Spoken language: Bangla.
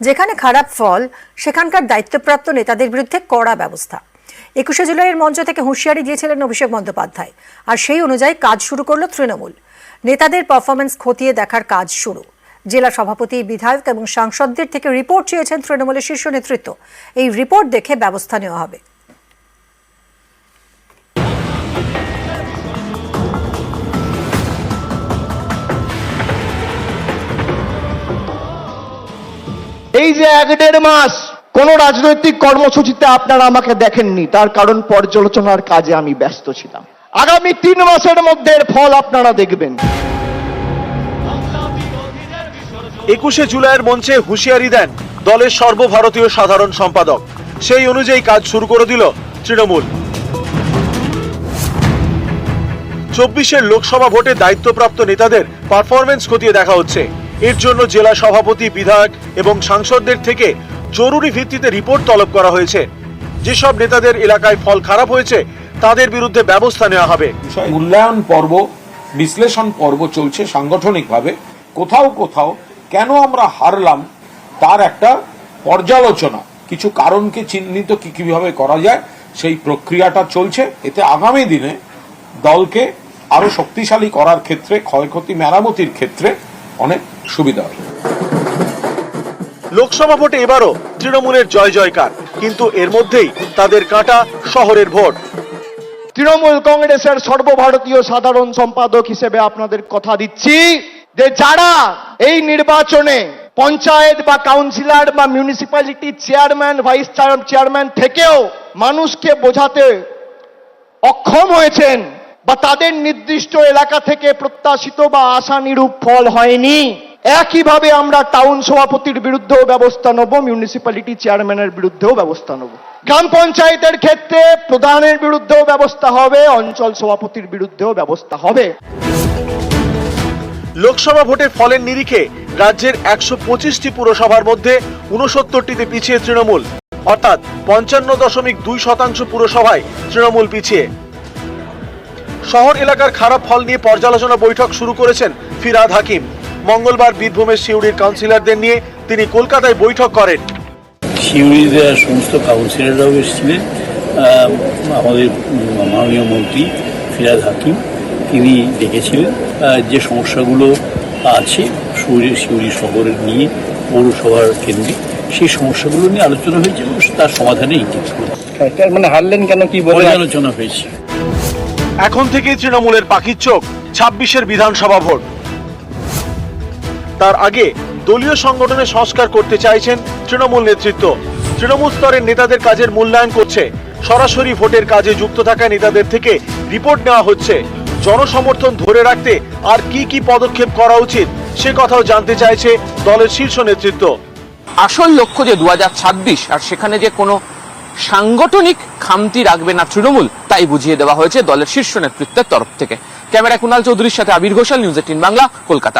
যেখানে খারাপ ফল সেখানকার দায়িত্বপ্রাপ্ত নেতাদের বিরুদ্ধে কড়া ব্যবস্থা। ২১শে জুলাইয়ের মঞ্চ থেকে হুঁশিয়ারি দিয়েছিলেন অভিষেক বন্দ্যোপাধ্যায়, আর সেই অনুযায়ী কাজ শুরু করল তৃণমূল। নেতাদের পারফরমেন্স খতিয়ে দেখার কাজ শুরু। জেলা সভাপতি, বিধায়ক এবং সাংসদদের থেকে রিপোর্ট চেয়েছেন তৃণমূলের শীর্ষ নেতৃত্ব। এই রিপোর্ট দেখে ব্যবস্থা নেওয়া হবে। এই যে ১-১.৫ মাস কোন রাজনৈতিক কর্মসূচিতে আপনারা আমাকে দেখেননি, তার কারণ পর্যালোচনার কাজে আমি ব্যস্ত ছিলাম। আগামী ৩ মাসের মধ্যে এর ফল আপনারা দেখবেন। ২১শে জুলাইয়ের মঞ্চে হুঁশিয়ারি দেন দলের সর্বভারতীয় সাধারণ সম্পাদক। সেই অনুযায়ী কাজ শুরু করে দিল তৃণমূল। ২৪-এর লোকসভা ভোটে দায়িত্বপ্রাপ্ত নেতাদের পারফরমেন্স খতিয়ে দেখা হচ্ছে। এর জন্য জেলা সভাপতি, বিধায়ক এবং সাংসদদের থেকে জরুরি ভিত্তিতে রিপোর্ট তলব করা হয়েছে। যেসব নেতাদের এলাকায় ফল খারাপ হয়েছে তাদের বিরুদ্ধে ব্যবস্থা নেওয়া হবে। মূল্যায়ন পর্ব, বিশ্লেষণ পর্ব চলছে সাংগঠনিকভাবে। কোথাও কোথাও কেন আমরা হারলাম তার একটা পর্যালোচনা, কিছু কারণকে চিহ্নিত কিভাবে করা যায় সেই প্রক্রিয়াটা চলছে। এতে আগামী দিনে দলকে আরো শক্তিশালী করার ক্ষেত্রে, ক্ষয়ক্ষতি মেরামতির ক্ষেত্রে অনেক সুবিধা হবে। লোকসভা ভোটে এবারও তৃণমূলের জয় জয়কার, কিন্তু এর মধ্যেই তাদের কাটা শহরের ভোট। তৃণমূল কংগ্রেসের সর্বভারতীয় সাধারণ সম্পাদক হিসেবে আপনাদের কথা দিচ্ছি যে যারা এই নির্বাচনে পঞ্চায়েত বা কাউন্সিলর বা মিউনিসিপ্যালিটি চেয়ারম্যান, ভাইস চেয়ারম্যান থেকেও মানুষকে বোঝাতে অক্ষম হয়েছেন বা তাদের নির্দিষ্ট এলাকা থেকে প্রত্যাশিত বা আশানুরূপ ফল হয়নি, একইভাবে আমরা টাউন সভাপতির বিরুদ্ধেও ব্যবস্থা নেব, মিউনিসিপ্যালিটি চেয়ারম্যানের বিরুদ্ধেও ব্যবস্থা নেব। গ্রাম পঞ্চায়েতের ক্ষেত্রে প্রধানের বিরুদ্ধেও ব্যবস্থা হবে, অঞ্চল সভাপতির বিরুদ্ধেও ব্যবস্থা হবে। লোকসভা ভোটের ফলের নিরিখে রাজ্যের ১২৫টি পুরসভার মধ্যে ৬৯টিতে পিছিয়ে তৃণমূল, অর্থাৎ ৫৫.২% পুরসভায় তৃণমূল পিছিয়ে। শহর এলাকার খারাপ ফল নিয়ে পর্যালোচনা বৈঠক শুরু করেছেন ফিরহাদ হাকিম। মঙ্গলবার বীরভূমের সিউড়ির কাউন্সিলরদের নিয়ে তিনি কলকাতায় বৈঠক করেন। সিউড়িতে সমস্ত কাউন্সিলররাও এসেছিলেন। আমাদের মাননীয় মন্ত্রী ফিরহাদ হাকিম তিনি ডেকেছিলেন। যে সমস্যাগুলো আছে সিউড়ি শহরের নিয়ে পৌরসভার কেন্দ্রে, সেই সমস্যাগুলো নিয়ে আলোচনা হয়েছে এবং তার সমাধানে ইঙ্গিত মানে হারলেন কেন, কি বলে আলোচনা হয়েছে। এখন থেকেই তৃণমূলের পাখির চোখ ২৬-এর বিধানসভা ভোট। তার আগে দলীয় সংগঠনে সংস্কার করতে চাইছেন তৃণমূল নেতৃত্ব। তৃণমূল স্তরের নেতাদের কাজের মূল্যায়ন করছে। সরাসরি ভোটের কাজে যুক্ত থাকা নেতাদের থেকে রিপোর্ট নেওয়া হচ্ছে। জনসমর্থন ধরে রাখতে আর কি কি পদক্ষেপ করা উচিত সে কথাও জানতে চাইছে দলের শীর্ষ নেতৃত্ব। আসল লক্ষ্য যে 2026, আর সেখানে যে কোনো সাংগঠনিক খামতি রাখবে না তৃণমূল, তাই বুঝিয়ে দেওয়া হয়েছে দলের শীর্ষ নেতৃত্বের তরফ থেকে। ক্যামেরা কুণাল চৌধুরীর সাথে আবির ঘোষাল, নিউজ 18 বাংলা, কলকাতা।